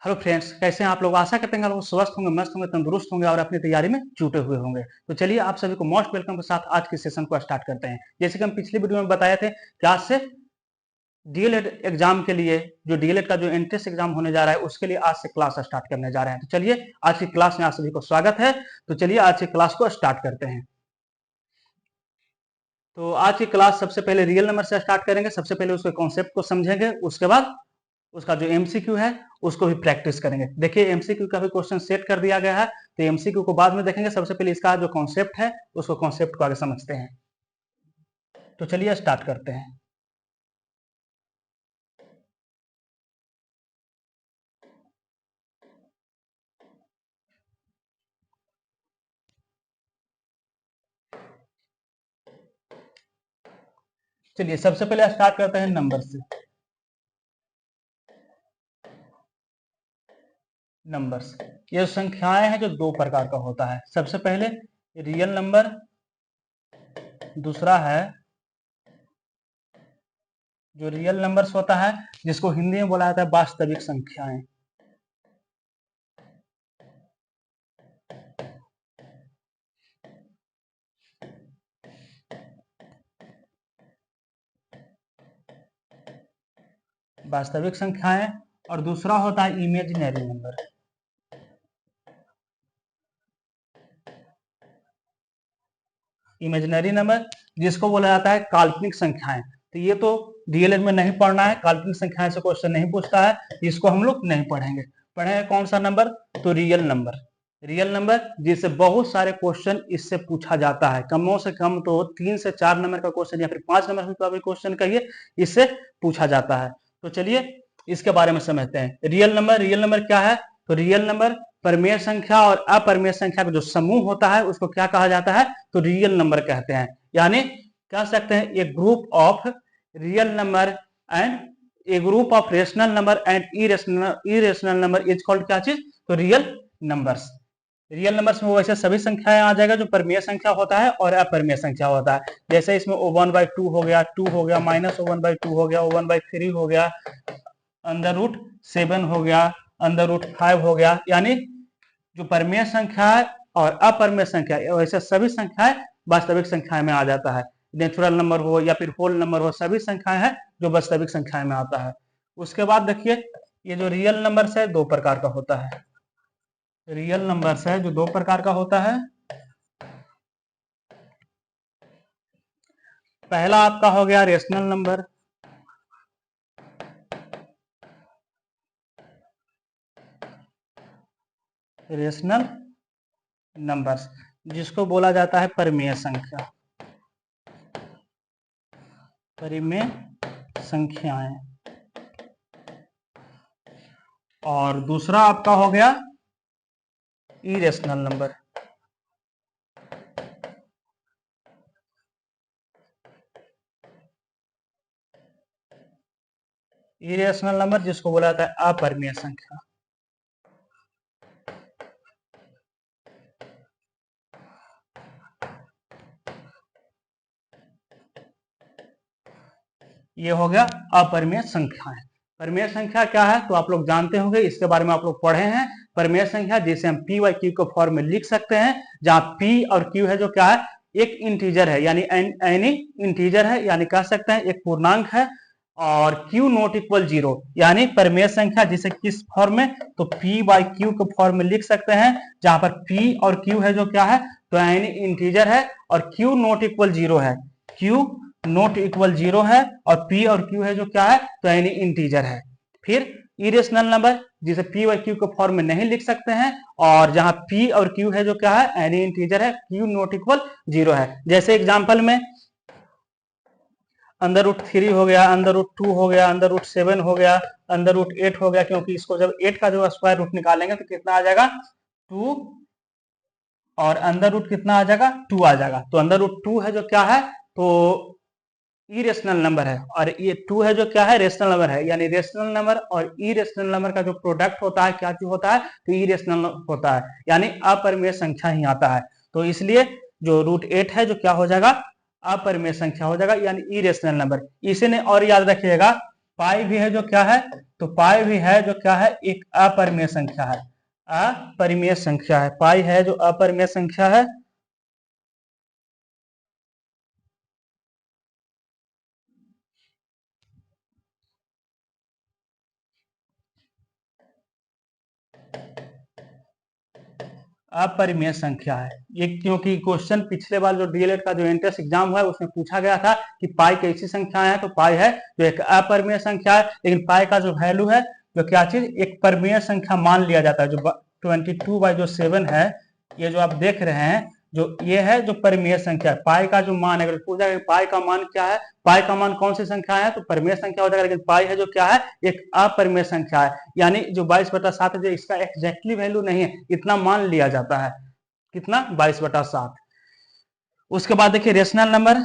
Hello friends, कैसे हैं आप लोग। आशा करते हैं आप लोग स्वस्थ होंगे, मस्त होंगे, तंदुरुस्त होंगे और अपनी तैयारी में जुटे हुए होंगे। तो चलिए आप सभी को मोस्ट वेलकम के साथ आज के सेशन को स्टार्ट करते हैं। जैसे कि हम पिछली वीडियो में बताए थे कि आज से डीएलएड एग्जाम के लिए जो डीएलएड का जो एंट्रेंस एग्जाम होने जा रहा है उसके लिए आज से क्लास स्टार्ट करने जा रहे हैं। तो चलिए आज की क्लास में आप सभी को स्वागत है। तो चलिए आज की क्लास को स्टार्ट करते हैं। तो आज की क्लास सबसे पहले रियल नंबर से स्टार्ट करेंगे। सबसे पहले उसके कॉन्सेप्ट को समझेंगे, उसके बाद उसका जो एमसीक्यू है उसको भी प्रैक्टिस करेंगे। देखिए एमसीक्यू का भी क्वेश्चन सेट कर दिया गया है, तो एमसीक्यू को बाद में देखेंगे। सबसे पहले इसका जो कॉन्सेप्ट है उसको कॉन्सेप्ट को आगे समझते हैं। तो चलिए स्टार्ट करते हैं। चलिए सबसे पहले स्टार्ट करते हैं नंबर से। नंबर्स, ये संख्याएं हैं जो दो प्रकार का होता है। सबसे पहले रियल नंबर, दूसरा है जो रियल नंबर्स होता है जिसको हिंदी में बोला जाता है वास्तविक संख्याएं। वास्तविक संख्याएं। और दूसरा होता है इमेजिनरी नंबर। इमेजिनरी नंबर जिसको बोला जाता है काल्पनिक संख्याएं। तो ये तो डीएलएड में नहीं पढ़ना है, काल्पनिक संख्याएं से क्वेश्चन नहीं पूछता है, इसको हम लोग नहीं पढ़ेंगे। पढ़ेंगे कौन सा नंबर? तो रियल नंबर। रियल नंबर जिससे बहुत सारे क्वेश्चन इससे पूछा जाता है। कमों से कम तो 3 से 4 नंबर का क्वेश्चन या फिर 5 नंबर का भी क्वेश्चन कहिए, इससे पूछा जाता है। तो चलिए इसके बारे में समझते हैं। रियल नंबर, रियल नंबर क्या है? तो रियल नंबर परमेय संख्या और अपरमेय संख्या का जो समूह होता है उसको क्या कहा जाता है? तो रियल नंबर कहते हैं। यानी कह सकते हैं a group of real number and a group of rational number and irrational number is called क्या चीज? तो रियल नंबर्स। रियल नंबर्स में वैसे सभी संख्याएं आ जाएगा जो परमेय संख्या होता है और अपरमेय संख्या होता है। जैसे इसमें O1/2 हो गया, 2 हो गया, -O1/2 हो गया, O1/3 हो गया, √7 हो गया, √5 हो गया। यानी जो परमेय संख्या है और अपरमेय संख्या वैसे सभी संख्याएं वास्तविक संख्याएं में आ जाता है। नेचुरल नंबर हो या फिर होल नंबर हो, सभी संख्याएं हैं जो वास्तविक संख्याएं में आता है। उसके बाद देखिए ये जो रियल नंबर्स है दो प्रकार का होता है। रियल नंबर्स है जो दो प्रकार का होता है। पहला आपका हो गया रेशनल नंबर। रेशनल नंबर्स जिसको बोला जाता है परिमेय संख्या, परिमेय संख्याएं। और दूसरा आपका हो गया इरेशनल नंबर। इरेशनल नंबर जिसको बोला जाता है अपरिमेय संख्या। ये हो गया अपरिमेय संख्याएं। परिमेय संख्या क्या है तो आप लोग जानते होंगे, इसके बारे में आप लोग पढ़े हैं। परिमेय संख्या जिसे हम पी वाई क्यू को फॉर्म में लिख सकते हैं, जहां पी और क्यू है जो क्या है? एक इंटीजर है, यानी एनी इंटीजर है, यानी कह सकते हैं एक पूर्णांक है। और Q नॉट इक्वल 0 यानी परिमेय संख्या जिसे किस फॉर्म में? तो P बाई क्यू के फॉर्म में लिख सकते हैं, जहां पर P और Q है जो क्या है? तो एनी इंटीजर है और Q नॉट इक्वल 0 है। Q नॉट इक्वल 0 है और P और Q है जो क्या है? तो एनी इंटीजर है। फिर इरेशनल नंबर जिसे P और Q के फॉर्म में नहीं लिख सकते हैं, और जहां P और Q है जो क्या है? एनी इंटीजर है, Q नॉट इक्वल 0 है। जैसे एग्जांपल में √3 हो गया, √2 हो गया, √7 हो गया, √8 हो गया, क्योंकि इसको जब 8 का जो स्क्वायर रूट निकालेंगे तो कितना आ जाएगा? 2, और अंडर रूट कितना आ जाएगा? 2 आ जाएगा। तो √2 है जो क्या है? तो इरेशनल नंबर है, और ये 2 है जो क्या है? रेशनल नंबर है। यानी रेशनल नंबर और इरेशनल नंबर का जो प्रोडक्ट होता है क्या चीज होता है? तो इरेशनल होता है, यानी अपरिमेय संख्या ही आता है। तो इसलिए जो √8 है जो क्या हो जाएगा? अपरिमेय संख्या हो जाएगा, यानी इरेशनल नंबर। इसे ने और याद रखिएगा, पाई भी है जो क्या है, तो पाई भी है जो क्या है, एक अपरिमेय संख्या है, अपरिमेय संख्या है, पाई है जो अपरिमेय संख्या है। अपरिमेय संख्या है ये, क्योंकि क्वेश्चन पिछले बार जो डीएलएड का जो एंट्रेंस एग्जाम हुआ है उसमें पूछा गया था कि पाई कैसी संख्या है, तो पाई है जो एक अपरिमेय संख्या है, लेकिन पाई का जो वैल्यू है जो क्या चीज एक परिमेय संख्या मान लिया जाता है। जो 22/7 है, ये जो आप देख रहे हैं, जो ये है जो परिमेय संख्या है। पाई का जो मान है, अगर पूछा गया पाई का मान क्या है, पाई का मान कौन सी संख्या है, तो परिमेय संख्या हो जाएगा, लेकिन पाई है जो क्या है, एक अपरिमेय संख्या है, यानी जो 22/7 है जो इसका एग्जैक्टली वैल्यू नहीं है, इतना मान लिया जाता है। कितना, 22/7। उसके बाद देखिए रेशनल नंबर,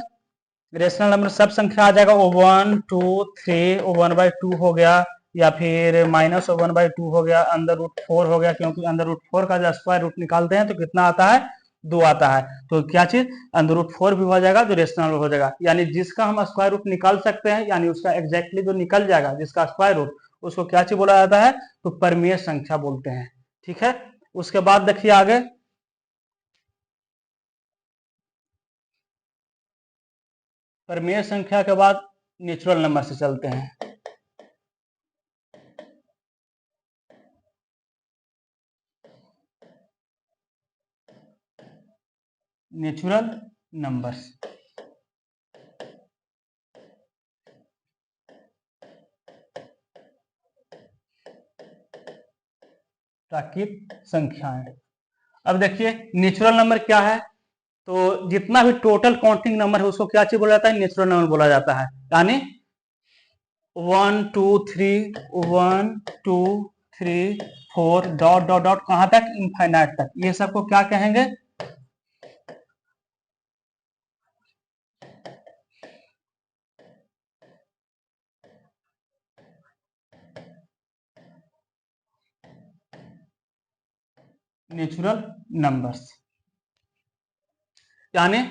रेशनल नंबर सब संख्या आ जाएगा, वो 1 2 3, वो 1/2 हो गया, या फिर -1/2 हो गया, √4 हो गया, क्योंकि √4 का जब स्क्वायर रूट निकालते हैं तो कितना आता है, 2 आता है, तो क्या चीज √4 भी हो जाएगा, जो रेशनल हो जाएगा, यानी जिसका हम स्क्वायर रूट निकाल सकते हैं, यानी उसका एग्जैक्टली जो निकल जाएगा जिसका स्क्वायर रूट, उसको क्या चीज बोला जाता है, तो परिमेय संख्या बोलते हैं। ठीक है, उसके बाद देखिए आगे, परिमेय संख्या के बाद नेचुरल नंबर से चलते हैं। नेचुरल नंबर्स, प्राकृतिक संख्याएं। अब देखिए नेचुरल नंबर क्या है, तो जितना भी टोटल काउंटिंग नंबर है उसको क्या चीज बोला जाता है, नेचुरल नंबर बोला जाता है, यानी 1 2 3 1 2 3 4 डॉट डॉट डॉट कहां तक, इनफाइनाइट तक, ये सबको क्या कहेंगे, नेचुरल नंबर्स, यानी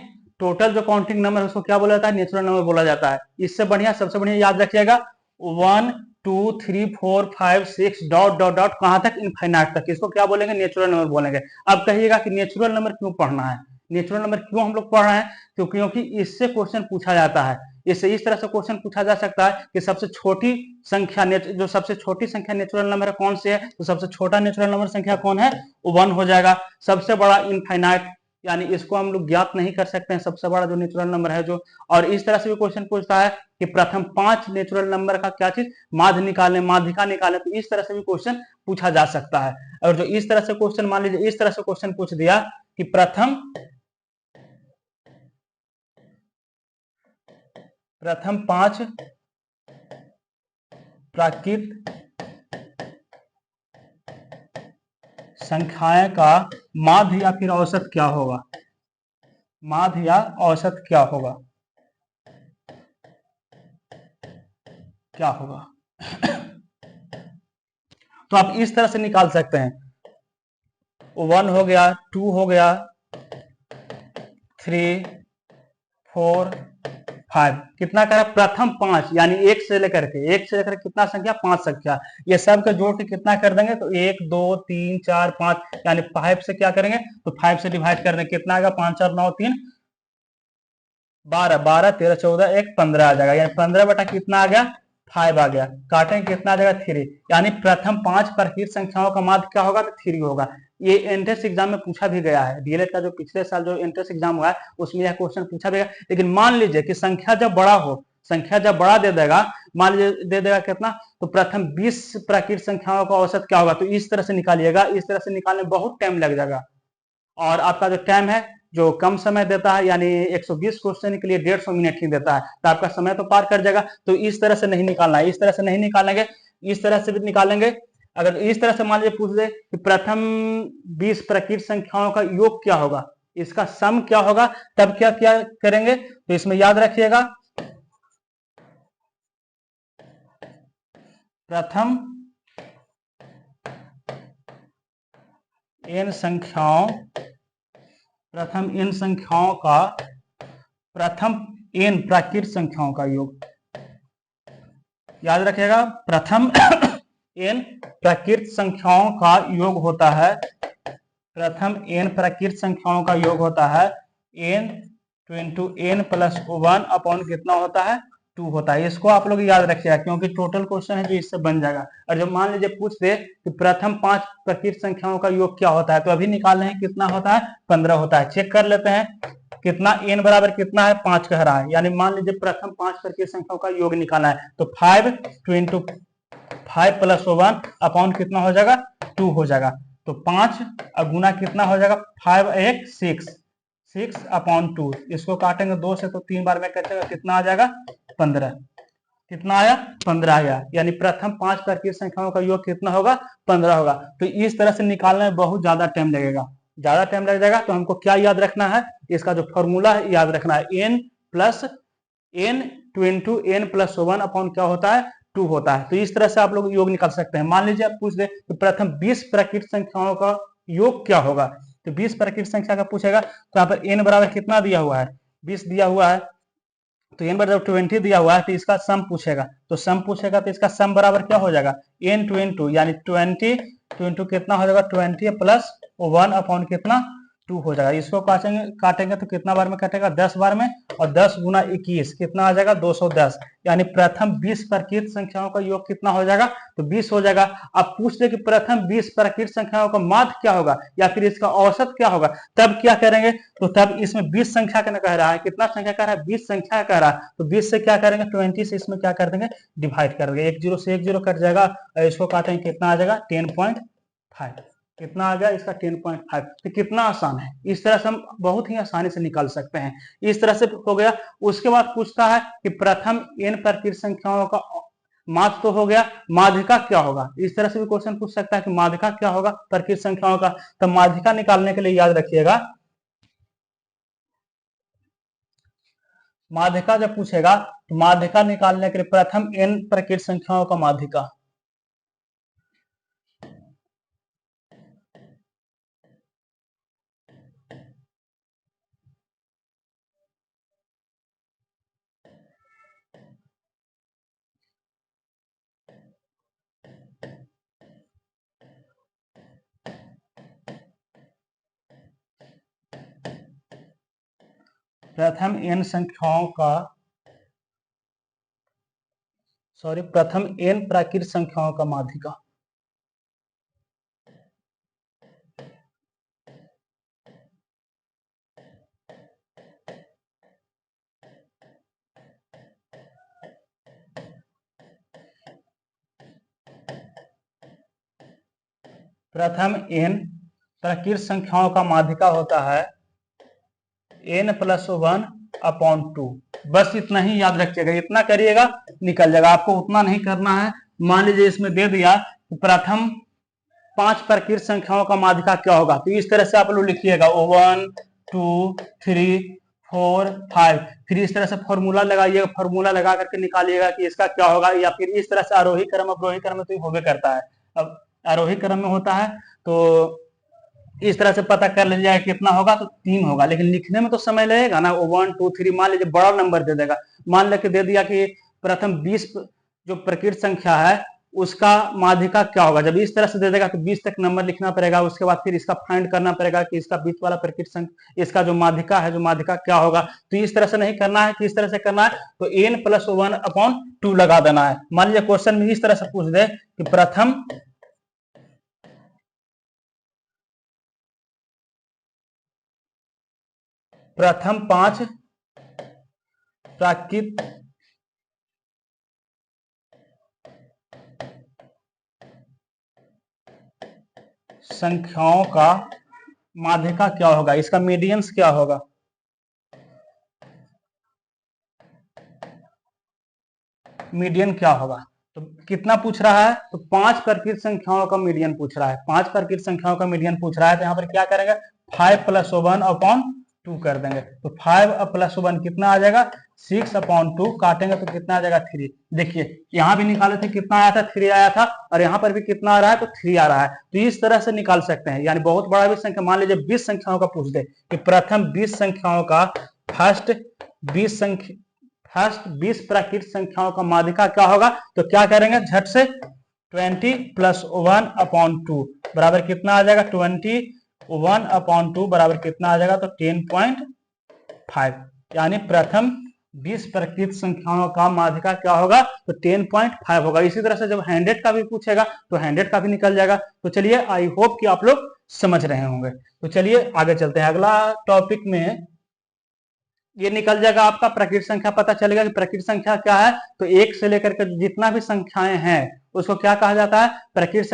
टोटल जो काउंटिंग नंबर है उसको क्या बोला जाता है, नेचुरल नंबर बोला जाता है। इससे बढ़िया, सबसे बढ़िया याद रखिएगा, 1 2 3 4 5 6 डॉट डॉट डॉट कहां तक, इनफाइनाइट तक, इसको क्या बोलेंगे, नेचुरल नंबर बोलेंगे। अब कहिएगा कि नेचुरल नंबर क्यों पढ़ना है, नेचुरल नंबर क्यों हम लोग पढ़ रहे हैं, क्योंकि इससे क्वेश्चन पूछा जाता है। इससे इस तरह से क्वेश्चन पूछा जा सकता है कि सबसे छोटी संख्या, जो सबसे छोटी संख्या नेचुरल नंबर है कौन सी है, तो सबसे छोटा नेचुरल नंबर संख्या कौन है, 1 हो जाएगा। सबसे बड़ा इनफाइनाइट, यानी इसको हम लोग ज्ञात नहीं कर सकते हैं, सबसे बड़ा जो नेचुरल नंबर है जो। और इस तरह से भी क्वेश्चन पूछता है कि प्रथम 5 नेचुरल नंबर का क्या चीज, माध्य निकालें, माध्यिका निकालें, तो इस तरह से भी क्वेश्चन पूछा जा सकता है। और जो इस तरह से क्वेश्चन, मान लीजिए इस तरह से क्वेश्चन पूछ दिया कि प्रथम 5 प्राकृत संख्याएं का माध्य या फिर औसत क्या होगा, माध्य या औसत क्या होगा, क्या होगा। तो आप इस तरह से निकाल सकते हैं, 1 हो गया, 2 हो गया, 3 4 5, कितना करा, प्रथम 5, यानी एक से लेकर कितना संख्या, 5 संख्या, ये सब के जोड़ के कितना कर देंगे, तो 1 2 3 4 5, यानी 5 से क्या करेंगे, तो 5 से डिवाइड कर देंगे, कितना आएगा, 5 4 9 3 12, 12 13 14 1 15 आ जाएगा, यानी 15 बटा कितना आ गया, 5 आ गया, काटेंगे कितना आ जाएगा, 3, यानी प्रथम 5 प्राकृतिक संख्याओं का माध्य क्या होगा, तो 3 होगा। ये एंट्रेंस एग्जाम में पूछा भी गया है, डीएलएड का जो पिछले साल जो एंट्रेंस एग्जाम हुआ है उसमें यह क्वेश्चन पूछा भी गया। लेकिन मान लीजिए कि संख्या जब बड़ा हो, संख्या जब बड़ा दे देगा, मान लीजिए दे देगा कितना, तो प्रथम 20 प्राकृतिक संख्याओं का औसत क्या होगा, तो इस तरह से निकालिएगा, इस तरह से निकालने में बहुत टाइम लग जाएगा, और आपका जो टाइम है जो कम समय देता है, यानी 120 क्वेश्चन के लिए 150 मिनट ही देता है, तो आपका समय तो पार कर जाएगा। तो इस तरह से नहीं निकालना है, इस तरह से नहीं निकालेंगे, इस तरह से भी निकालेंगे। अगर इस तरह से मान लीजिए पूछ दे कि प्रथम 20 प्राकृतिक संख्याओं का योग क्या होगा, इसका सम क्या होगा, तब क्या क्या करेंगे, तो इसमें याद रखिएगा, प्रथम n संख्याओं का प्रथम n प्राकृतिक संख्याओं का योग, याद रखिएगा, प्रथम n प्राकृत संख्याओं का योग होता है, प्रथम n प्राकृत संख्याओं का योग होता है n into n plus 1 upon कितना होता है 2 होता है। इसको आप लोग याद रखिएगा क्योंकि टोटल क्वेश्चन है जो इससे बन जाएगा। और जब मान लीजिए पूछ दे कि प्रथम 5 प्राकृत संख्याओं का योग क्या होता है, तो अभी निकाल रहे हैं कितना होता है 15 होता है। चेक कर लेते हैं कितना n बराबर कितना है 5 कह रहा है, यानी मान लीजिए प्रथम 5 प्राकृत संख्याओं का योग निकालना है, तो 5 इंटू 5 प्लस 1 अपॉन कितना हो जाएगा 2 हो जाएगा। तो 5 और गुना कितना हो जाएगा 5 1 6 अपॉन 2, इसको काटेंगे 2 से तो 3 बार में कटेगा, कितना आ जाएगा 15। कितना आया 15 आया, यानी प्रथम 5 प्राकृत संख्याओं का योग कितना होगा 15 होगा। तो इस तरह से निकालने में बहुत ज्यादा टाइम लगेगा, ज्यादा टाइम लग जाएगा। तो हमको क्या याद रखना है, इसका जो फॉर्मूला है याद रखना है, n plus n into n plus 1 upon क्या होता है 2 होता है। तो इस तरह से आप लोग योग निकाल सकते हैं। मान लीजिए आप पूछ दे तो प्रथम 20 प्राकृत संख्याओं का योग क्या होगा, तो 20 प्राकृत संख्या का पूछेगा, तो यहाँ पर n बराबर कितना दिया हुआ है 20 दिया हुआ है, तो n बराबर 20 दिया हुआ है, तो इसका सम पूछेगा, तो सम पूछेगा तो इसका सम बराबर क्या हो जाएगा n टू यानी 20 कितना हो जाएगा 20 प्लस 1 अपॉन कितना 2 हो जाएगा। इसको काटेंगे तो कितना बार में कटेगा 10 बार में, और 10 गुना 21 कितना आ जाएगा 210, यानी प्रथम 20 प्राकृत संख्याओं का योग कितना हो जाएगा तो 20 हो जाएगा। अब पूछ ले कि प्रथम 20 प्राकृत संख्याओं का माध्य क्या होगा या फिर इसका औसत क्या होगा, तब क्या करेंगे, तो तब इसमें 20 संख्या का कह रहा है, कितना संख्या कह रहा है 20 संख्या कह रहा है, तो 20 से क्या करेंगे 20 से इसमें क्या कर देंगे डिवाइड कर देंगे, 1 0 से 1 0 कट जाएगा, और इसको काटेंगे कितना आ जाएगा 10.5, कितना आ गया इसका 10.5। तो कितना आसान है, इस तरह से हम बहुत ही आसानी से निकाल सकते हैं। इस तरह से हो गया। उसके बाद पूछता है कि प्रथम n प्राकृत संख्याओं का माध्य तो हो गया, माध्यिका क्या होगा, इस तरह से भी क्वेश्चन पूछ सकता है कि माध्यिका क्या होगा प्राकृत संख्याओं का। तो माध्यिका निकालने के लिए याद रखिएगा, माध्यिका जब पूछेगा तो माध्यिका निकालने के लिए प्रथम n प्राकृत संख्याओं का माध्यिका, प्रथम n संख्याओं का प्रथम n प्राकृत संख्याओं का माध्यिका, प्रथम n प्राकृत संख्याओं का माध्यिका होता है n प्लस 1 अपॉन 2। बस इतना ही याद रखिएगा, इतना करिएगा निकल जाएगा, आपको उतना नहीं करना है। मान लीजिए इसमें दे दिया कि प्रथम 5 प्राकृत संख्याओं का माध्यिका क्या होगा, तो इस तरह से आप लोग लिखिएगा 1 2 3 4 5, फिर इस तरह से फॉर्मूला लगाइएगा, फॉर्मूला लगा करके निकालिएगा कि इसका क्या होगा, या फिर इस तरह से आरोही क्रम अवरोही क्रम में तो होबे करता है। अब आरोही क्रम में होता है तो इस तरह से पता कर लीजिएगा कितना होगा, तो 3 होगा, लेकिन लिखने में तो समय लगेगा ना। 1 2 3 मान लीजिए बड़ा नंबर दे देगा, मान लेके दे दिया कि प्रथम 20 जो प्राकृत संख्या है उसका माध्यिका क्या होगा, जब इस तरह से दे देगा तो 20 तक नंबर लिखना पड़ेगा, उसके बाद फिर इसका फाइंड करना पड़ेगा कि इसका बीच वाला प्राकृत संख्या इसका जो माध्यिका है, जो माध्यिका क्या होगा। तो इस तरह से नहीं करना है, किस तरह से करना है, तो n प्लस 1 अपॉन 2 लगा देना है। मान लीजिए क्वेश्चन में इस तरह से पूछ दे कि प्रथम 5 प्राकृत संख्याओं का माध्यिका क्या होगा, इसका मीडियंस क्या होगा, मीडियन क्या होगा। तो कितना पूछ रहा है, तो 5 प्राकृत संख्याओं का मीडियन पूछ रहा है, 5 प्राकृत संख्याओं का मीडियन पूछ रहा है। तो यहाँ पर क्या करेंगे 5 प्लस 1 अपॉन 2 कर देंगे, तो 5 प्लस 1 कितना आ जाएगा 6 अपॉन 2, काटेंगे तो कितना आ जाएगा 3। देखिए यहाँ भी निकाले थे कितना आया था 3 आया था, और यहाँ पर भी कितना आ रहा है तो 3 आ रहा है। तो इस तरह से निकाल सकते हैं, यानी बहुत बड़ा भी संख्या, मान लीजिए 20 संख्याओं का पूछ दे कि प्रथम 20 संख्याओं का फर्स्ट फर्स्ट 20 प्राकृतिक संख्याओं का माध्यिका क्या होगा, तो क्या करेंगे झट से 20 + 1/2 बराबर कितना आ जाएगा, 21/2 बराबर कितना आ जाएगा, तो 10.5, यानी प्रथम 20 प्राकृतिक संख्याओं का माध्यिका क्या होगा, तो 10.5 होगा। इसी तरह से जब 100 का भी पूछेगा तो 100 का भी निकल जाएगा। तो चलिए आई होप कि आप लोग समझ रहे होंगे। तो चलिए आगे चलते हैं, अगला टॉपिक में ये निकल जाएगा आपका प्राकृतिक संख्या, पता चलेगा कि प्राकृतिक संख्या क्या है। तो एक से लेकर के जितना भी संख्याएं हैं उसको क्या कहा जाता है, प्राकृतिक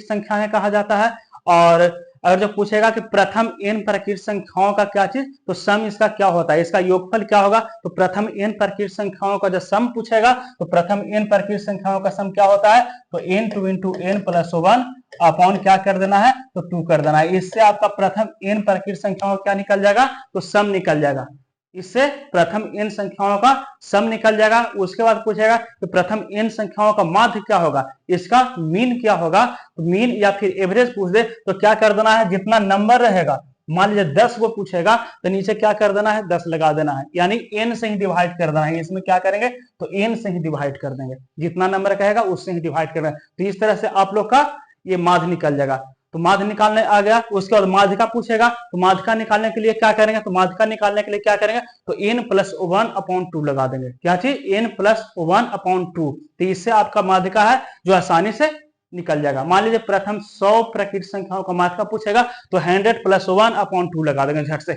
संख्याएं कहा जाता है। और अगर जो पूछेगा कि प्रथम n प्राकृतिक संख्याओं का क्या चीज, तो सम इसका क्या होता है, इसका योगफल क्या होगा। तो प्रथम n प्राकृतिक संख्याओं का जब सम पूछेगा तो प्रथम n प्राकृतिक संख्याओं का सम क्या होता है, तो n2 × n + 1 अपॉन क्या कर देना है, तो 2 कर देना है। इससे आपका प्रथम n प्राकृतिक संख्याओं का क्या निकल जाएगा, तो सम निकल जाएगा। इससे प्रथम n संख्याओं का सम निकल जाएगा। उसके बाद पूछेगा कि प्रथम n संख्याओं का माध्य क्या होगा, इसका मीन क्या होगा। तो मीन या फिर एवरेज पूछ दे तो क्या कर देना है, जितना नंबर रहेगा, मान लीजिए 10 को पूछेगा तो नीचे क्या कर देना है, 10 लगा देना है, यानी n से ही डिवाइड कर देना है। इसमें क्या करेंगे, तो n से ही डिवाइड कर देंगे, जितना नंबर कहेगा उससे ही डिवाइड कर देंगे। तो इस तरह से आप लोग का ये माध्य निकल जाएगा। तो माध्य निकालने आ गया। उसके बाद माध्यिका पूछेगा, तो माध्यिका निकालने के लिए क्या करेंगे, तो माध्यिका निकालने के लिए क्या करेंगे, तो n + 1/2 लगा देंगे। क्या चीज, n + 1/2। तो इससे आपका माध्यिका है जो आसानी से निकल जाएगा। मान लीजिए प्रथम 100 प्राकृतिक संख्याओं का माध्यिका पूछेगा तो 100 + 1/2 लगा देंगे झट से,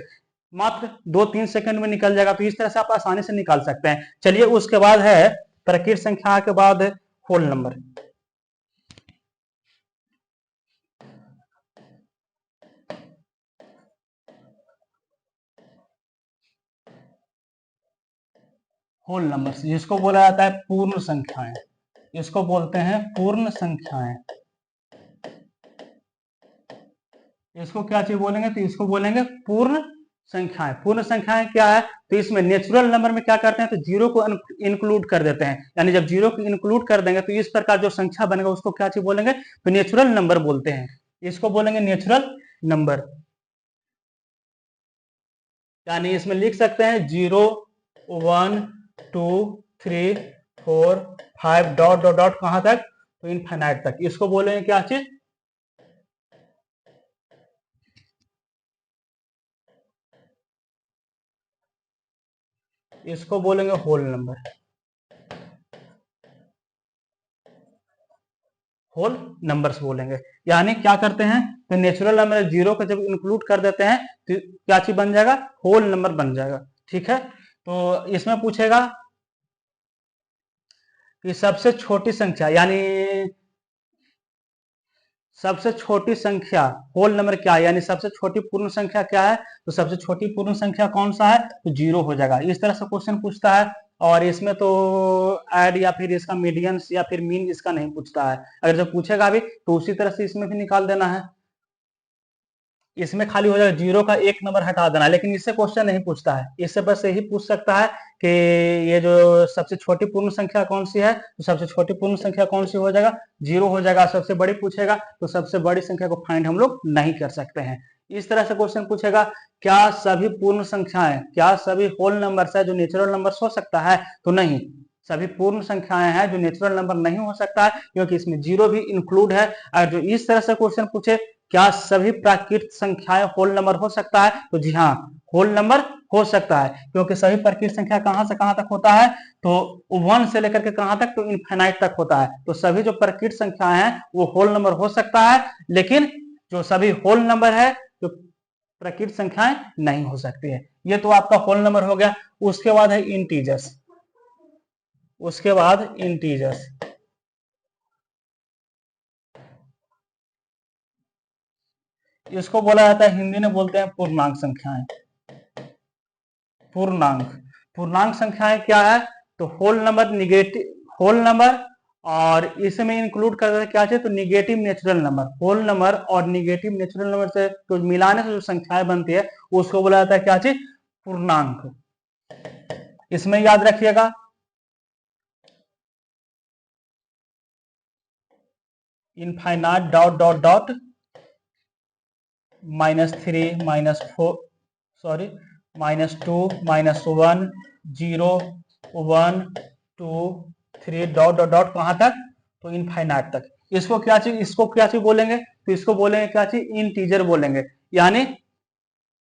मात्र 2-3 सेकंड में निकल जाएगा। तो इस तरह से आप आसानी से निकाल सकते हैं। चलिए उसके बाद है प्राकृतिक संख्या के बाद होल नंबर। होल नंबर जिसको बोला जाता है पूर्ण संख्याएं, इसको बोलते हैं पूर्ण संख्याएं। इसको क्या चीज बोलेंगे, तो इसको बोलेंगे पूर्ण संख्याएं। पूर्ण संख्याएं क्या है, तो इसमें नेचुरल नंबर में क्या करते हैं, तो जीरो को इंक्लूड कर देते हैं। यानी जब जीरो को इंक्लूड कर देंगे तो इस प्रकार जो संख्या बनेगा उसको क्या चीज बोलेंगे, तो नेचुरल नंबर बोलते हैं। इसको बोलेंगे नेचुरल नंबर। यानी इसमें लिख सकते हैं 0, 1, 2, 3, 4, 5 डॉट डॉट डॉट कहां तक, तो इनफाइनाइट तक। इसको बोलेंगे क्या चीज, इसको बोलेंगे होल नंबर। होल नंबर्स बोलेंगे। यानी क्या करते हैं, तो नेचुरल नंबर जीरो को जब इंक्लूड कर देते हैं तो क्या चीज बन जाएगा, होल नंबर बन जाएगा। ठीक है। तो इसमें पूछेगा कि सबसे छोटी संख्या, यानी सबसे छोटी संख्या होल नंबर क्या है, यानी सबसे छोटी पूर्ण संख्या क्या है, तो सबसे छोटी पूर्ण संख्या कौन सा है, तो 0 हो जाएगा। इस तरह से क्वेश्चन पूछता है। और इसमें तो ऐड या फिर इसका मीडियंस या फिर मीन इसका नहीं पूछता है। अगर जब पूछेगा भी तो उसी तरह से इसमें भी निकाल देना है। इसमें खाली हो जाएगा 0 का एक नंबर हटा देना, लेकिन इससे क्वेश्चन नहीं पूछता है। इससे बस यही पूछ सकता है कि ये जो सबसे छोटी पूर्ण संख्या कौन सी है, तो सबसे छोटी पूर्ण संख्या कौन सी हो जाएगा, 0 हो जाएगा। सबसे बड़ी पूछेगा तो सबसे बड़ी संख्या को फाइंड हम लोग नहीं कर सकते हैं। इस तरह से क्वेश्चन पूछेगा, क्या सभी पूर्ण संख्याएं, क्या सभी होल नंबर्स है जो नेचुरल नंबर हो सकता है, तो नहीं, सभी पूर्ण संख्याएं हैं जो नेचुरल नंबर नहीं हो सकता है, क्योंकि इसमें 0 भी इंक्लूड है। अगर जो इस तरह से क्वेश्चन पूछे, क्या सभी प्राकृतिक संख्याएं होल नंबर हो सकता है, तो जी हाँ, होल नंबर हो सकता है। क्योंकि सभी प्राकृतिक संख्या कहां से कहां तक होता है, तो 1 से लेकर के कहां तक, तो इनफाइनाइट तक होता है। तो सभी जो प्राकृतिक संख्याएं हैं वो होल नंबर हो सकता है, लेकिन जो सभी होल नंबर है तो प्राकृतिक संख्याएं नहीं हो सकती है। ये तो आपका होल नंबर हो गया। उसके बाद है इंटीजर्स। उसके बाद इंटीजर्स, इसको बोला जाता है, हिंदी में बोलते हैं पूर्णांक संख्याएं। पूर्णांक, पूर्णांक संख्याएं क्या है, तो whole number, negative whole number, और इसमें इंक्लूड कर देते क्या चाहिए, तो negative natural number. Whole number और निगेटिव नेचुरल नंबर से तो मिलाने से जो संख्याएं बनती है उसको बोला जाता है क्या चीज, पूर्णांक। इसमें याद रखिएगा infinite dot dot dot -3 -4, sorry -2 -1 0 1 2 3 dot dot dot कहाँ तक, तो इनफाइनाइट तक। इसको क्या चीज बोलेंगे, तो इसको बोलेंगे क्या चीज, इंटीजर बोलेंगे। यानी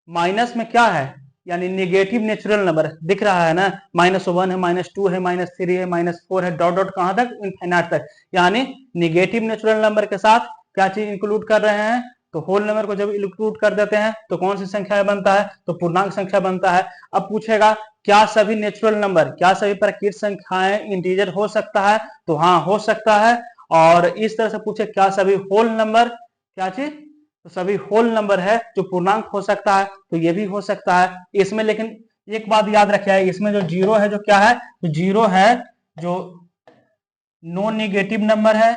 माइनस में क्या है, यानी नेगेटिव नेचुरल नंबर दिख रहा है ना, -1 है, -2 है, -3 है, -4 है, डॉट डॉट कहाँ तक, इनफाइनाइट तक। यानी नेगेटिव नेचुरल नंबर के साथ क्या चीज इंक्लूड कर रहे हैं, तो होल नंबर को जब इंक्लूड कर देते हैं तो कौन सी संख्या बनता है, तो पूर्णांक संख्या बनता है। अब पूछेगा क्या सभी नेचुरल नंबर, क्या सभी प्राकृतिक संख्याएं इंटीजर हो सकता है, तो हाँ हो सकता है। और इस तरह से पूछे क्या सभी होल नंबर, क्या चीज, तो सभी होल नंबर है जो पूर्णांक हो सकता है, तो ये भी हो सकता है इसमें। लेकिन एक बात याद रखिए, इसमें जो जीरो है जो क्या है, तो जीरो है जो नॉन नेगेटिव नंबर है,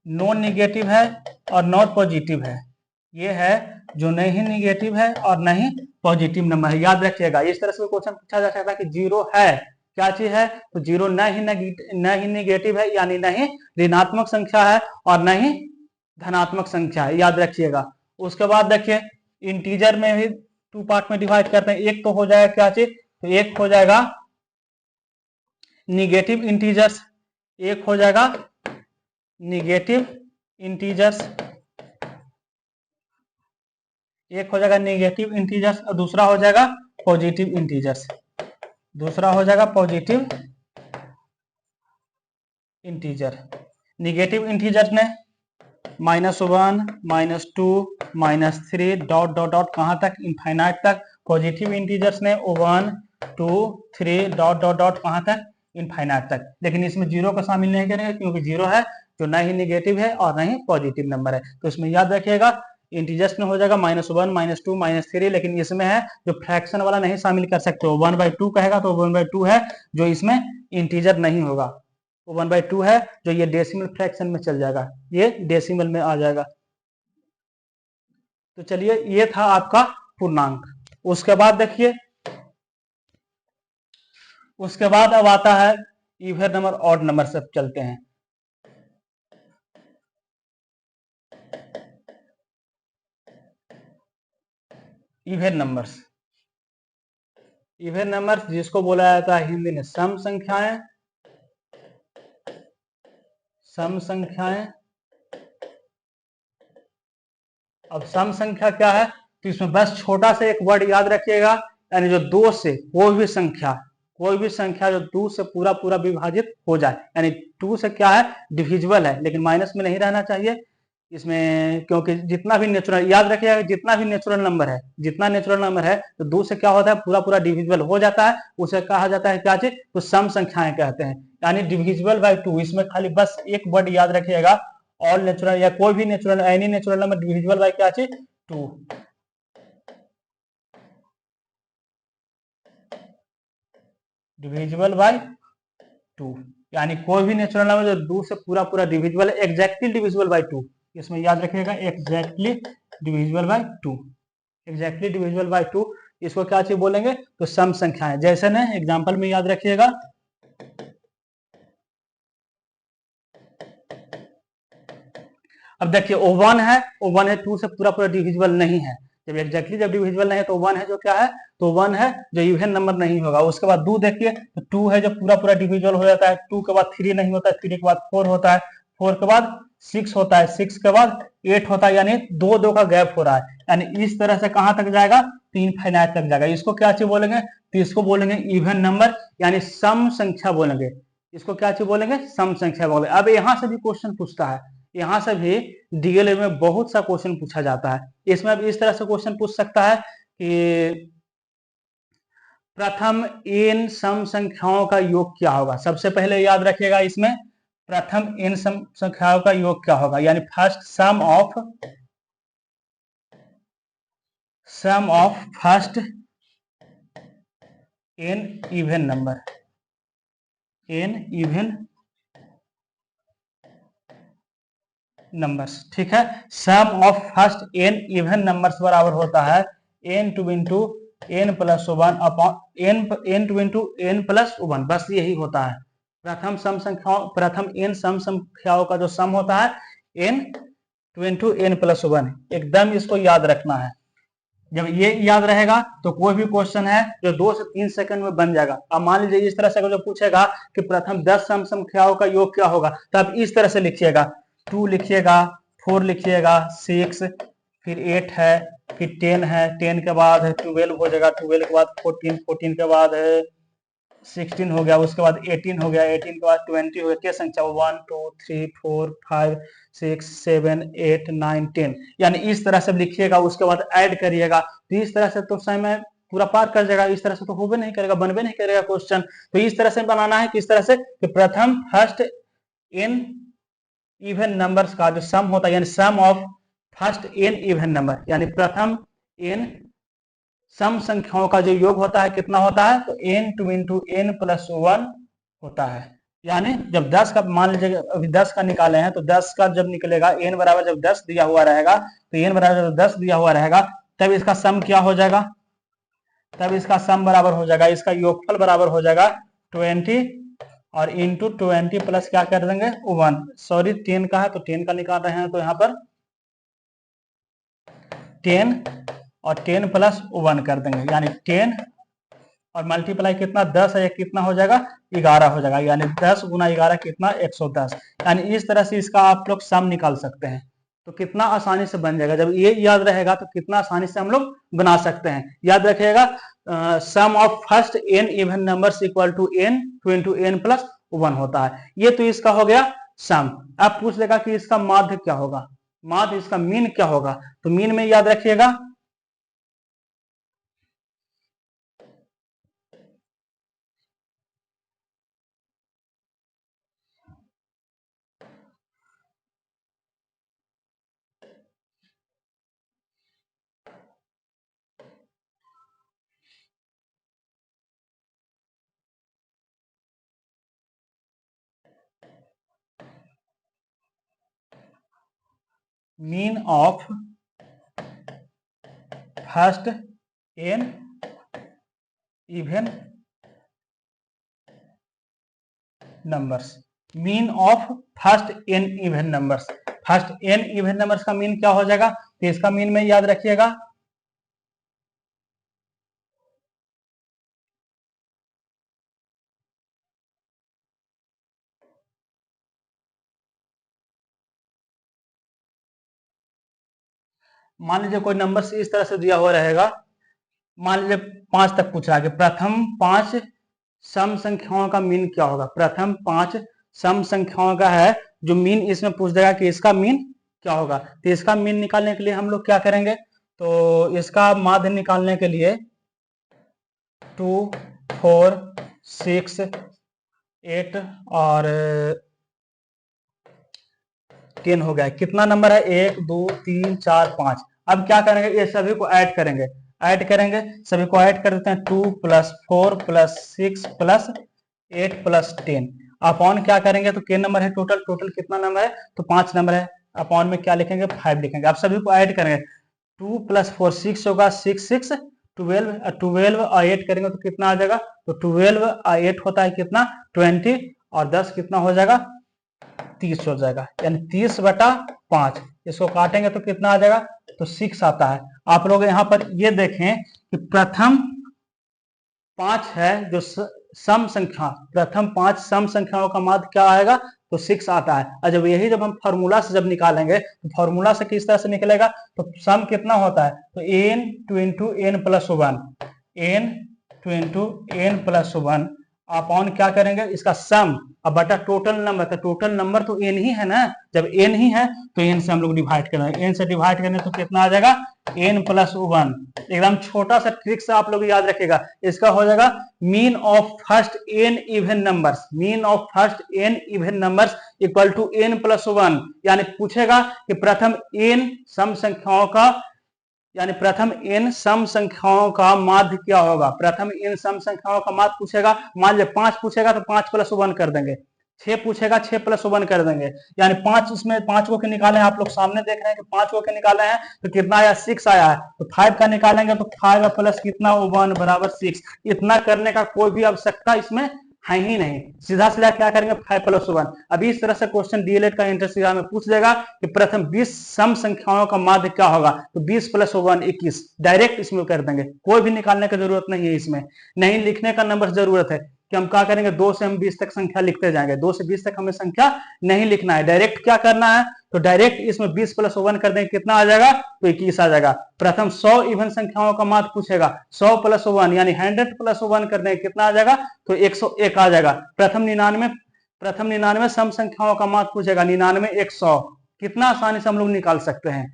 नॉन नेगेटिव है और नॉट पॉजिटिव है। ये है जो नहीं नेगेटिव है और नहीं पॉजिटिव नंबर है, याद रखिएगा। इस तरह से क्वेश्चन पूछा जा सकता है कि जीरो है, क्या चीज है, तो जीरो न ही नेगेटिव है, यानी नहीं ऋणात्मक संख्या है और नहीं धनात्मक संख्या है, याद रखिएगा। उसके बाद देखिए इंटीजर में भी टू पार्ट में डिवाइड करते हैं। एक तो हो जाएगा क्या चीज, तो एक हो जाएगा निगेटिव इंटीजर्स, एक हो जाएगा निगेटिव इंटीजर्स, एक हो जाएगा निगेटिव इंटीजर्स और दूसरा हो जाएगा पॉजिटिव इंटीजर्स, दूसरा हो जाएगा पॉजिटिव इंटीजर। निगेटिव इंटीजर्स में -1 -2 -3 डॉट डॉट डॉट कहां तक, इनफाइनाइट तक। पॉजिटिव इंटीजर्स में 1 2 3 डॉट डॉट डॉट कहां तक, इनफाइनाइट तक। लेकिन इसमें जीरो को शामिल नहीं करेंगे क्योंकि जीरो है जो ना ही निगेटिव है और ना ही पॉजिटिव नंबर है। तो इसमें याद रखिएगा इंटीजर्स में हो जाएगा -1 -2 -3, लेकिन इसमें है जो फ्रैक्शन वाला नहीं शामिल कर सकते हो, 1/2 कहेगा तो 1/2 है जो इसमें इंटीजर नहीं होगा, 1/2 है जो ये डेसिमल फ्रैक्शन में चल जाएगा, ये डेसिमल में आ जाएगा। तो चलिए ये था आपका पूर्णांक। उसके बाद देखिए, उसके बाद अब आता है इवन नंबर ऑड नंबर से चलते हैं। इवन नंबर्स, इवन नंबर्स जिसको बोला जाता है हिंदी में सम संख्याएं, सम संख्याएं। अब सम संख्या क्या है, तो इसमें बस छोटा सा एक वर्ड याद रखिएगा, यानी जो दो से कोई भी संख्या, कोई भी संख्या जो 2 से पूरा पूरा विभाजित हो जाए, यानी 2 से क्या है, डिविजिबल है, लेकिन माइनस में नहीं रहना चाहिए इसमें, क्योंकि जितना भी नेचुरल, याद रखिएगा जितना भी नेचुरल नंबर है, जितना नेचुरल नंबर है तो 2 से क्या होता है, पूरा पूरा डिविजिबल हो जाता है, उसे कहा जाता है क्या चीज, तो सम संख्याएं कहते हैं, यानी डिविजिबल बाय 2। इसमें खाली बस एक वर्ड याद रखिएगा, ऑल नेचुरल या कोई भी natural, any natural number divisible by क्या चीज, 2। डिविजिबल बाय 2 यानी कोई भी नेचुरल नंबर जो 2 से पूरा पूरा डिविजिबल है, एग्जैक्टली डिविजिबल बाय 2, इसमें याद रखिएगा exactly divisible by 2, exactly divisible by 2। इसको क्या चीज बोलेंगे, तो सम संख्याएं। जैसे ना एग्जांपल में याद रखिएगा, अब देखिए O1 है, O1 है 2 से पूरा पूरा डिविजिबल नहीं है, जब एग्जैक्टली जब डिविजिबल नहीं है तो 1 है जो क्या है, तो 1 है जो इवन नंबर नहीं होगा। उसके बाद 2 देखिए, तो 2 है जो पूरा पूरा डिविजिबल हो जाता है, 2 के बाद 3 नहीं होता है, 3 के बाद 4 होता है, 4 के बाद 6 होता है, 6 के बाद 8 होता है, यानी 2 का गैप हो रहा है, यानी इस तरह से कहां तक जाएगा, तो इनफाइनाइट तक जाएगा। इसको क्या चीज बोलेंगे, तो इसको बोलेंगे इवन नंबर, यानी सम संख्या बोलेंगे। इसको क्या चीज बोलेंगे, सम संख्या बोलेंगे। अब यहां से भी क्वेश्चन पूछता है, यहां से भी डीएलएड में बहुत सा क्वेश्चन पूछा जाता है। इसमें अब इस तरह से क्वेश्चन पूछ सकता है कि प्रथम n सम संख्याओं का योग क्या होगा। सबसे पहले याद रखिएगा इसमें प्रथम n सम संख्याओं का योग क्या होगा, यानी first sum of first n even number, n even numbers, ठीक है। Sum of first n even numbers बराबर होता है n two into n plus 1 upon n two into n plus 1, बस यही होता है। प्रथम n सम संख्याओं का जो सम होता है n 2 इंटू एन प्लस 1, एकदम इसको याद रखना है। जब ये याद रहेगा तो कोई भी क्वेश्चन है जो 2 से 3 सेकंड में बन जाएगा। अब मान लीजिए इस तरह से अगर जो पूछेगा कि प्रथम 10 सम संख्याओं का योग क्या होगा, तो आप इस तरह से लिखिएगा, 2 लिखिएगा, 4 लिखिएगा, 6, फिर 8 है, फिर 10 है, 10 के बाद 12 हो जाएगा, 12 के बाद 14, 14 के बाद 16 हो गया, उसके बाद 18 हो गया, 18 के बाद 20 हो गया। क्या संख्या 1 2 3 4 5 6 7 8 9 10, यानी इस तरह से लिखिएगा, उसके बाद ऐड करिएगा। तो इस तरह से तो समय पूरा पार कर जाएगा। इस तरह से तो होबे नहीं करेगा, बनबे नहीं करेगा क्वेश्चन। तो इस तरह से बनाना है, किस तरह से कि प्रथम फर्स्ट एन इवन नंबर्स का जो सम होता है, यानी sum of first n even number, यानी प्रथम एन सम संख्याओं का जो योग होता है कितना होता है, तो n2 इंटू एन प्लस 1 होता है। यानी जब 10 का मान लीजिए अभी 10 का निकाले हैं, तो 10 का जब निकलेगा n बराबर जब 10 दिया हुआ रहेगा, तो n बराबर जब 10 दिया हुआ रहेगा, तब इसका सम क्या हो जाएगा, तब इसका सम बराबर हो जाएगा, इसका योगफल बराबर हो जाएगा 20 और इंटू 20 प्लस क्या कर देंगे 1, सॉरी 10 का है तो 10 का निकाल रहे हैं, तो यहाँ पर 10 और 10 प्लस 1 कर देंगे, यानी 10 और मल्टीप्लाई कितना 10 है, कितना हो जाएगा 11 हो जाएगा, यानी 10 गुना 11 कितना 110। यानी इस तरह से इसका आप लोग सम निकाल सकते हैं। तो कितना आसानी से बन जाएगा, जब ये याद रहेगा तो कितना आसानी से हम लोग बना सकते हैं। याद रखिएगा, sum of first n even numbers equal to n2 into n plus 1 होता है। ये तो इसका हो गया सम। अब पूछ लेगा कि इसका माध्य क्या होगा, माध्य इसका मीन क्या होगा। तो मीन में याद रखिएगा mean of first n even numbers, mean of first n even numbers. First n even numbers का मीन क्या हो जाएगा, तो इसका मीन में याद रखिएगा मान लीजिए कोई नंबर से इस तरह से दिया हुआ रहेगा, मान लीजिए 5 तक पूछ रहा है कि प्रथम 5 सम संख्याओं का मीन क्या होगा। प्रथम 5 सम संख्याओं का है जो मीन इसमें पूछ देगा कि इसका मीन क्या होगा। तो इसका मीन निकालने के लिए हम लोग क्या करेंगे, तो इसका माध्य निकालने के लिए 2 4 6 8 और 10 हो गया। कितना नंबर है 1 2 3 4 5। अब क्या करेंगे, ये सभी को ऐड करेंगे, ऐड करेंगे, सभी को ऐड कर देते हैं 2 plus 4 plus 6 plus 8 plus 10 upon क्या करेंगे, तो के नंबर है टोटल, टोटल कितना नंबर है, तो 5 नंबर है। अपॉन में क्या लिखेंगे 5 लिखेंगे। अब सभी को ऐड करेंगे, 2 प्लस 4 6 होगा, 6 6 12 12 और 8 करेंगे तो कितना आ जाएगा, तो 12 और 8 होता है कितना 20 और 10 कितना हो जाएगा 30 हो जाएगा, यानी 30/5। इसको काटेंगे तो कितना आ जाएगा, तो 6 आता है। आप लोग यहाँ पर ये देखें कि प्रथम 5 है जो सम संख्या, प्रथम 5 सम संख्याओं का माध्य क्या आएगा, तो 6 आता है। और जब यही जब हम फॉर्मूला से जब निकालेंगे, तो फॉर्मूला से किस तरह से निकलेगा, तो सम कितना होता है, तो n2 into n plus 1, n2 into n plus 1 upon क्या करेंगे इसका सम अब बटा टोटल नंबर। तो टोटल नंबर तो n ही है ना, जब n ही है तो n से हम लोग डिवाइड करेंगे, n से डिवाइड करने तो कितना आ जाएगा n प्लस 1। एकदम छोटा सा ट्रिक से आप लोग याद रखिएगा, इसका हो जाएगा mean of first n even numbers, mean of first n even numbers equal to n plus 1। यानी पूछेगा कि प्रथम n सम संख्याओं का, यानी प्रथम n सम संख्याओं का माध्य क्या होगा। प्रथम n सम संख्याओं का माध्य पूछेगा, मान लीजिए 5 पूछेगा तो 5 प्लस 1 कर देंगे, 6 पूछेगा 6 प्लस 1 कर देंगे, यानी 5 इसमें 5 को के निकाले हैं, आप लोग सामने देख रहे हैं कि 5 को के निकाले हैं तो कितना आया 6 आया है। तो 5 का निकालेंगे तो 5 प्लस कितना 1 बराबर 6। इतना करने का कोई भी आवश्यकता इसमें है ही नहीं। सीधा सीधा क्या करेंगे 5+1। अभी इस तरह से क्वेश्चन डीएलएड का एंट्रेंस एग्जाम में पूछ देगा कि प्रथम 20 सम संख्याओं का माध्य क्या होगा, तो 20+1 21 डायरेक्ट इसमें कर देंगे, कोई भी निकालने की जरूरत नहीं है, इसमें नहीं लिखने का नंबर जरूरत है कि हम क्या करेंगे 2 से हम 20 तक संख्या लिखते जाएंगे, 2 से 20 तक हमें संख्या नहीं लिखना है, डायरेक्ट क्या करना है, तो डायरेक्ट इसमें 20+1 कर देंगे, कितना आ जाएगा, तो 21 आ जाएगा। प्रथम 100 इवन संख्याओं का माध्य पूछेगा, 100+1 यानी 100+1 कर देंगे, कितना आ जाएगा, तो 101 आ जाएगा। प्रथम 99 सम संख्याओं का माध्य पूछेगा, 99 100, कितना आसानी से हम लोग निकाल सकते हैं।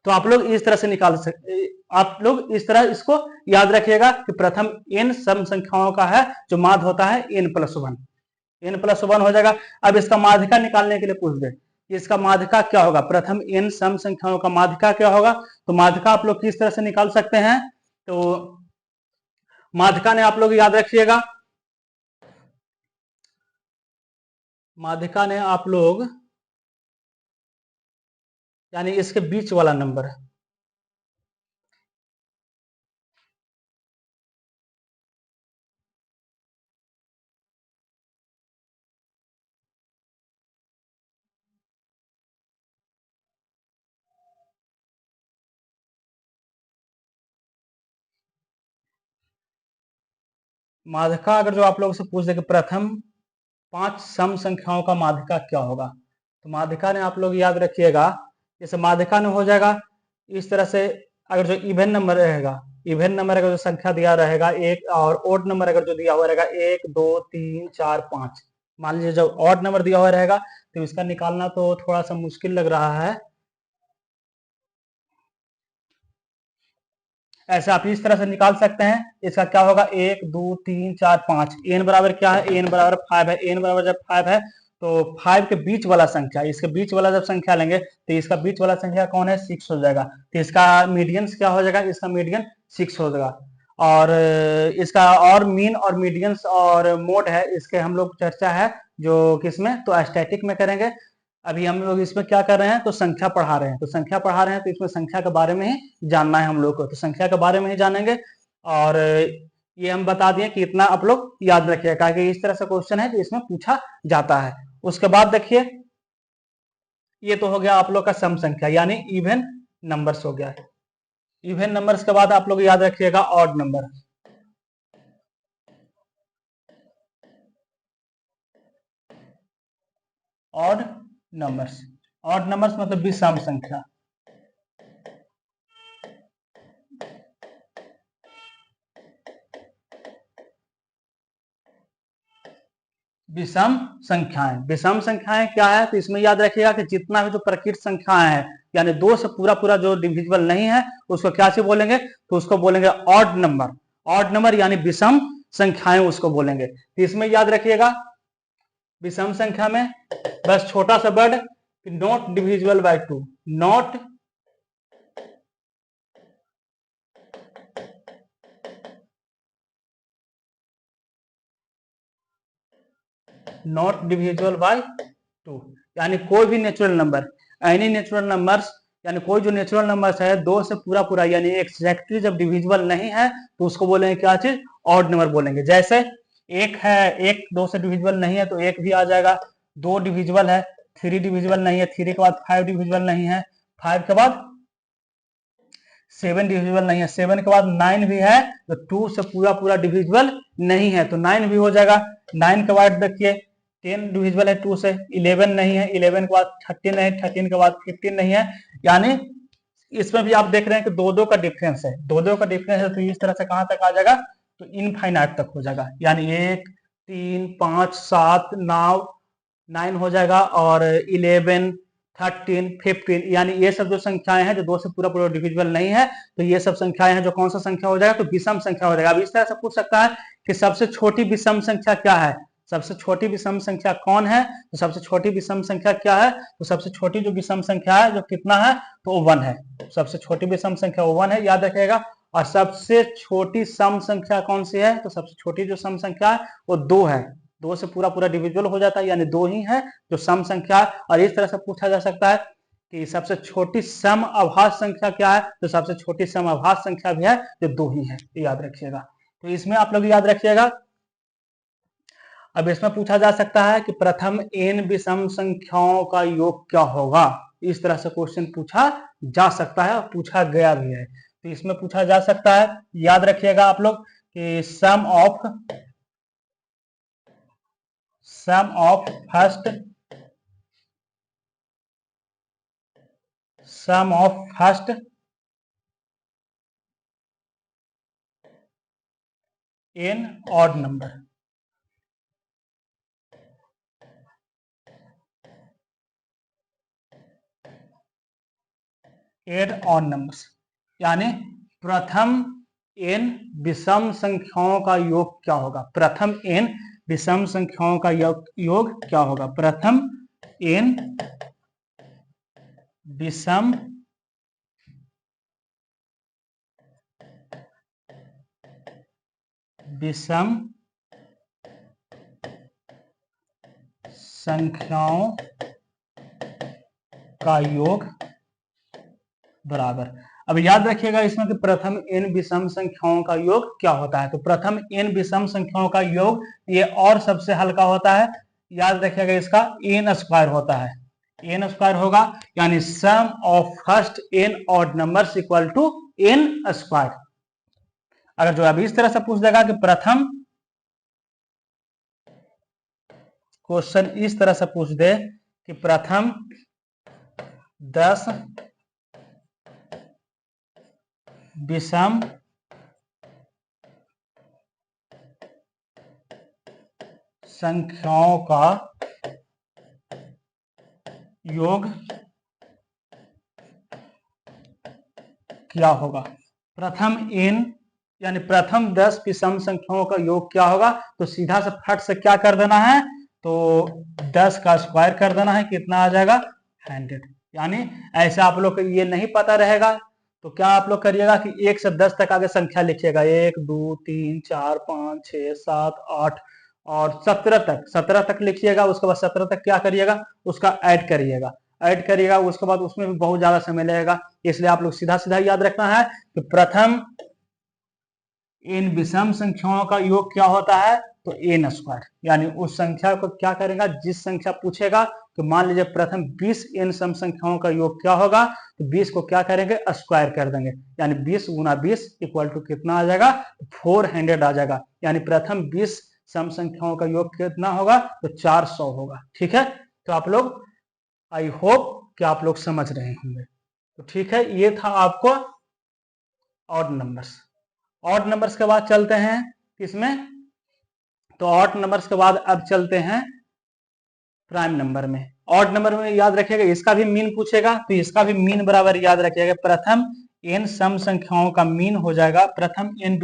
तो आप लोग इस तरह से निकाल सकते, आप लोग इस तरह इसको याद रखिएगा कि प्रथम n सम संख्याओं का है जो माध्य होता है n+1, n+1 हो जाएगा। अब इसका माध्यिका निकालने के लिए पूछ दे, इसका माध्यिका क्या होगा, प्रथम n सम संख्याओं का माध्यिका क्या होगा, तो माध्यिका आप लोग किस तरह से निकाल सकते हैं, तो माध्यिका ने आप लोग याद रखिएगा, माध्यिका ने आप लोग यानी इसके बीच वाला नंबर, माध्यिका अगर जो आप लोगों से पूछ दे कि प्रथम 5 सम संख्याओं का माध्यिका क्या होगा, तो माध्यिका ने आप लोग याद रखिएगा, जैसे माध्यिका ने हो जाएगा इस तरह से, अगर जो इवन नंबर रहेगा, इवन नंबर अगर जो संख्या दिया रहेगा एक, और ओड नंबर अगर जो दिया हुआ रहेगा 1 2 3 4 5, मान लीजिए जब ऑड नंबर दिया हुआ रहेगा तो इसका निकालना तो थोड़ा सा मुश्किल लग रहा है, ऐसे आप इस तरह से निकाल सकते हैं। इसका क्या होगा 1 2 3 4 5, एन बराबर क्या है, एन बराबर 5 है, एन बराबर जब 5 है तो 5 के बीच वाला संख्या, इसके बीच वाला जब संख्या लेंगे तो इसका बीच वाला संख्या कौन है, 6 हो जाएगा, तो इसका मीडियन क्या हो जाएगा, इसका मीडियन 6 हो जाएगा। और इसका और मीन और मीडियंस और मोड है, इसके हम लोग चर्चा है जो किसमें, तो स्टैटिक में करेंगे। अभी हम लोग इसमें क्या कर रहे हैं, तो संख्या पढ़ा रहे हैं, तो संख्या पढ़ा रहे हैं तो इसमें संख्या के बारे में ही जानना है हम लोग को, तो संख्या के बारे में ही जानेंगे। और ये हम बता दिए कि इतना आप लोग याद रखिएगा कि इस तरह से क्वेश्चन है जो इसमें पूछा जाता है। उसके बाद देखिए, ये तो हो गया आप लोग का सम संख्या यानी इवन नंबर्स हो गया। इवन नंबर्स के बाद आप लोग याद रखिएगा odd number, odd numbers, odd numbers मतलब विषम संख्या, विषम संख्याएं। विषम संख्याएं क्या है, तो इसमें याद रखिएगा कि जितना भी जो प्रकृत संख्याएं हैं यानी 2 से पूरा पूरा जो डिविजिबल नहीं है उसको क्या से बोलेंगे, तो उसको बोलेंगे ऑड नंबर, ऑड नंबर यानी विषम संख्याएं उसको बोलेंगे। तो इसमें याद रखिएगा विषम संख्या में बस छोटा सा word, not divisible by 2, not not divisible by 2, यानी कोई भी natural number, any natural numbers, यानी कोई जो नेचुरल नंबर्स है 2 से पूरा पूरा यानी एक्जैक्टली जब डिविजिबल नहीं है तो उसको बोलेंगे क्या चीज, ऑड नंबर बोलेंगे। जैसे एक है, एक 2 से डिविजिबल नहीं है तो एक भी आ जाएगा, 2 डिविजिबल है, 3 डिविजिबल नहीं है, 3 के बाद 5 डिविजिबल नहीं है, 5 के बाद 7 डिविजिबल नहीं है, 7 के बाद 9 भी है तो 2 से पूरा पूरा डिविजिबल नहीं है तो 9 भी हो जाएगा। 9 के बाद देखिए 10 डिविजिबल है 2 से, 11 नहीं है, 11 के बाद 13 है, 13 के बाद 15 नहीं है, यानी इसमें भी आप देख रहे हैं कि 2 2 का डिफरेंस है, 2 2 का डिफरेंस है तो इस तरह से कहां तक आ जाएगा, तो इनफाइनाइट तक हो जाएगा, यानी 1 3 5 7 9 हो जाएगा, और 11 13 15 यानी ये सब जो संख्याएं हैं जो 2 से पूरा पूरा डिविजिबल नहीं है तो ये सब संख्याएं हैं जो कौन सा संख्या हो जाएगा, तो विषम संख्या हो जाएगा। अब इस तरह से पूछ सकता है कि सबसे छोटी विषम संख्या क्या है, सबसे छोटी विषम संख्या कौन है, तो सबसे छोटी विषम संख्या क्या है, तो सबसे छोटी जो विषम संख्या है जो कितना है, तो 1 है, सबसे छोटी विषम संख्या 1 है, याद रखिएगा। और सबसे छोटी सम संख्या कौन सी है, तो सबसे छोटी जो सम संख्या है वो 2 है, 2 से पूरा पूरा डिविजिबल हो जाता है यानी 2 ही है जो सम संख्या है। और इस तरह से पूछा जा सकता है कि सबसे छोटी सम अभाज्य संख्या क्या है, तो सबसे छोटी सम अभाज्य संख्या भी है जो 2 ही है, याद रखिएगा। तो इसमें आप लोग याद रखिएगा अब इसमें पूछा जा सकता है कि प्रथम n विषम संख्याओं का योग क्या होगा। इस तरह से क्वेश्चन पूछा जा सकता है और पूछा गया भी है। तो इसमें पूछा जा सकता है, याद रखिएगा आप लोग कि sum of first n odd number. Add odd numbers यानी प्रथम n विषम संख्याओं का योग क्या होगा। प्रथम n विषम संख्याओं का योग क्या होगा। प्रथम n विषम संख्याओं का योग बराबर। अब याद रखिएगा इसमें कि प्रथम n विषम संख्याओं का योग क्या होता है। तो प्रथम n विषम संख्याओं का योग ये और सबसे हल्का होता है। याद रखिएगा इसका n स्क्वायर होता है। n स्क्वायर होगा यानी sum of first n odd numbers equal to n square. अगर जो अभी इस तरह से पूछ देगा कि प्रथम, क्वेश्चन इस तरह से पूछ दे कि प्रथम 10 विषम संख्याओं का योग क्या होगा। प्रथम n यानी प्रथम 10 विषम संख्याओं का योग क्या होगा। तो सीधा से फट से क्या कर देना है, तो 10 का स्क्वायर कर देना है, कितना आ जाएगा 100। यानी ऐसे आप लोग को ये नहीं पता रहेगा तो क्या आप लोग करिएगा कि 1 से 10 तक आगे संख्या लिखिएगा, 1 2 3 4 5 6 7 8 और 17 तक लिखिएगा। उसके बाद 17 तक क्या करिएगा, उसका ऐड करिएगा। उसके बाद उसमें भी बहुत ज्यादा समय लगेगा, इसलिए आप लोग सीधा सीधा याद रखना है कि प्रथम इन विषम संख्याओं का योग क्या होता है, तो n स्क्वायर। यानी उस संख्या को क्या करेगा, जिस संख्या पूछेगा तो मान लीजिए प्रथम 20 n सम संख्याओं का योग क्या होगा, तो 20 को क्या करेंगे, स्क्वायर कर देंगे। यानी 20 गुना 20 इक्वल टू कितना आ जाएगा, 400 आ जाएगा। यानी प्रथम 20 सम संख्याओं का योग कितना होगा, तो 400 होगा। ठीक है, तो आप लोग, आई होप कि आप लोग समझ रहे होंगे। तो ठीक है, ये था आपको ऑड नंबर्स। ऑड नंबर्स के बाद चलते हैं किसमें, तो ऑड नंबर्स के बाद अब चलते हैं प्राइम नंबर में। ऑड नंबर में याद रखिएगा इसका भी मीन पूछेगा, तो इसका भी मीन बराबर याद रखिएगा। प्रथम n सम संख्याओं का मीन हो जाएगा, प्रथम n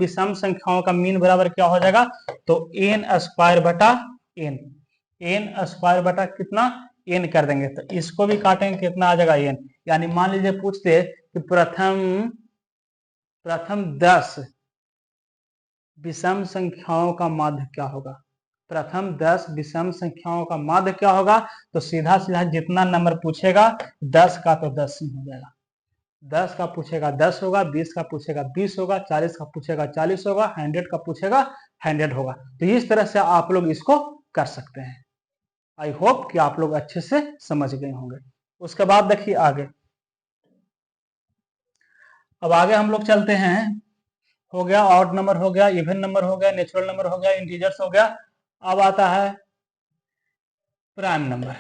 विषम संख्याओं का मीन बराबर क्या हो जाएगा, तो n स्क्वायर बटा कितना, n कर देंगे। तो इसको भी काटेंगे, कितना आ जाएगा n। यानी मान लीजिए पूछते कि प्रथम 10 विषम संख्याओं का माध्य क्या होगा। प्रथम 10 विषम संख्याओं का माध्य क्या होगा, तो सीधा सीधा जितना नंबर पूछेगा 10 का तो 10 ही हो जाएगा। 10 का पूछेगा 10 होगा, 20 का पूछेगा 20 होगा, 40 का पूछेगा 40 होगा, 100 का पूछेगा 100 होगा। तो इस तरह से आप लोग इसको कर सकते हैं। आई होप कि आप लोग अच्छे से समझ गए होंगे। उसके बाद देखिए आगे, अब आगे हम लोग चलते हैं। हो गया ऑड नंबर, हो गया इवन नंबर, हो गया नेचुरल नंबर, हो गया इंटीजर्स हो गया। अब आता है प्राइम नंबर।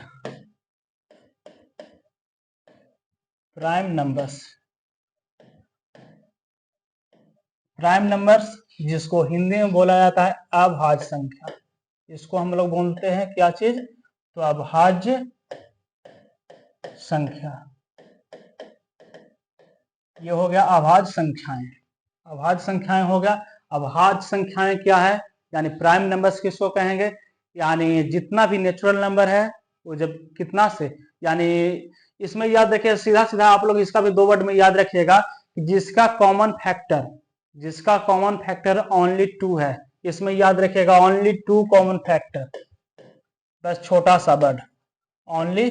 प्राइम नंबर्स जिसको हिंदी में बोला जाता है अभाज्य संख्या, इसको हम लोग बोलते हैं क्या चीज, तो अभाज्य संख्या। ये हो गया अभाज्य संख्याएं। अभाज्य संख्याएं हो गया। अभाज्य संख्याएं क्या है, यानी प्राइम नंबर्स किसको कहेंगे, यानी जितना भी नेचुरल नंबर है वो जब कितना से, यानी इसमें याद रखिए सीधा सीधा आप लोग इसका भी 2 वर्ड में याद रखिएगा कि जिसका कॉमन फैक्टर ओनली 2 है। इसमें याद रखिएगा ओनली 2 कॉमन फैक्टर, बस छोटा सा वर्ड, ओनली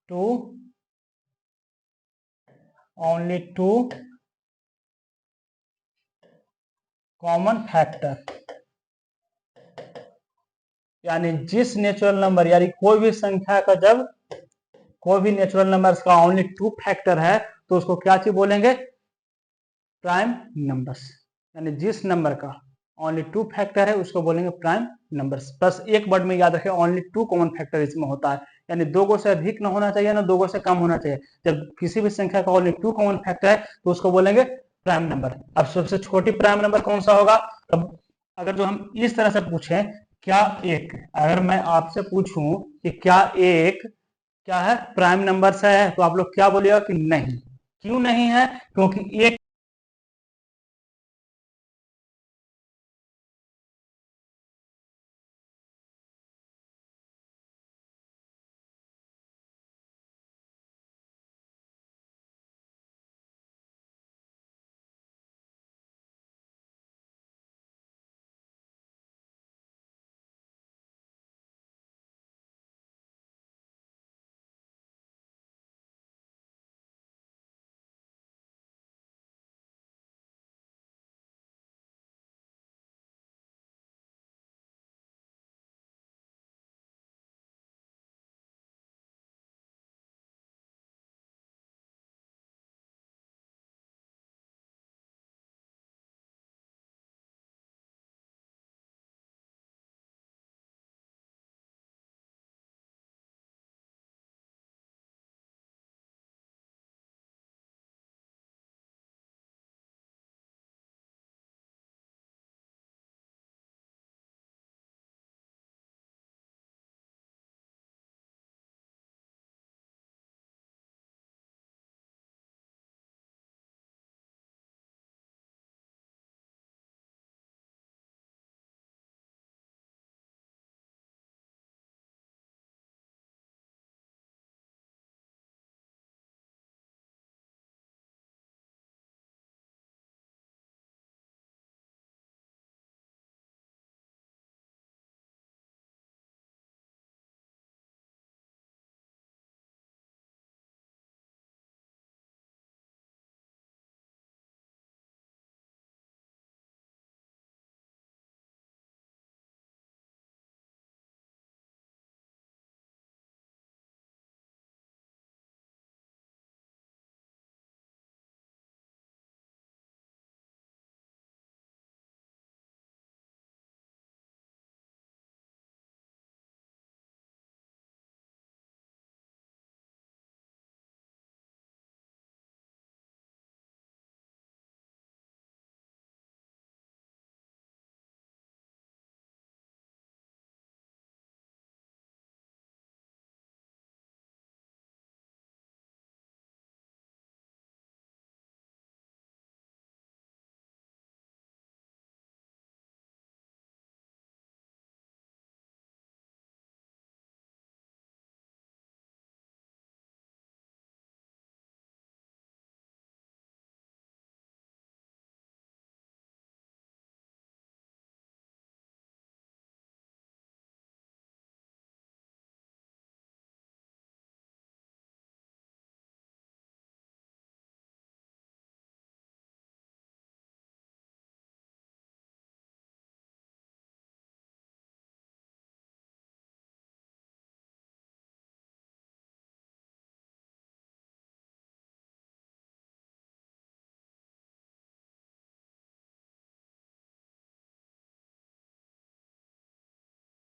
2 कॉमन फैक्टर, यानी जिस नेचुरल नंबर, यानी कोई भी संख्या का जब कोई भी नेचुरल नंबर का ओनली 2 फैक्टर है तो उसको क्या चीज बोलेंगे, प्राइम नंबर्स। यानी जिस नंबर का ओनली 2 फैक्टर है उसको बोलेंगे प्राइम नंबर्स। बस एक वर्ड में याद रखें, ओनली 2 कॉमन फैक्टर इसमें होता है, यानी 2 गो से अधिक ना होना चाहिए ना 2 गो से कम होना चाहिए। जब किसी भी संख्या का ओनली 2 कॉमन फैक्टर है तो उसको बोलेंगे प्राइम नंबर। अब सबसे छोटी प्राइम नंबर कौन सा होगा, अब अगर जो हम इस तरह से पूछें, क्या एक, अगर मैं आपसे पूछूं कि क्या एक क्या है प्राइम नंबर से है, तो आप लोग क्या बोलिएगा कि नहीं। क्यों नहीं है, क्योंकि एक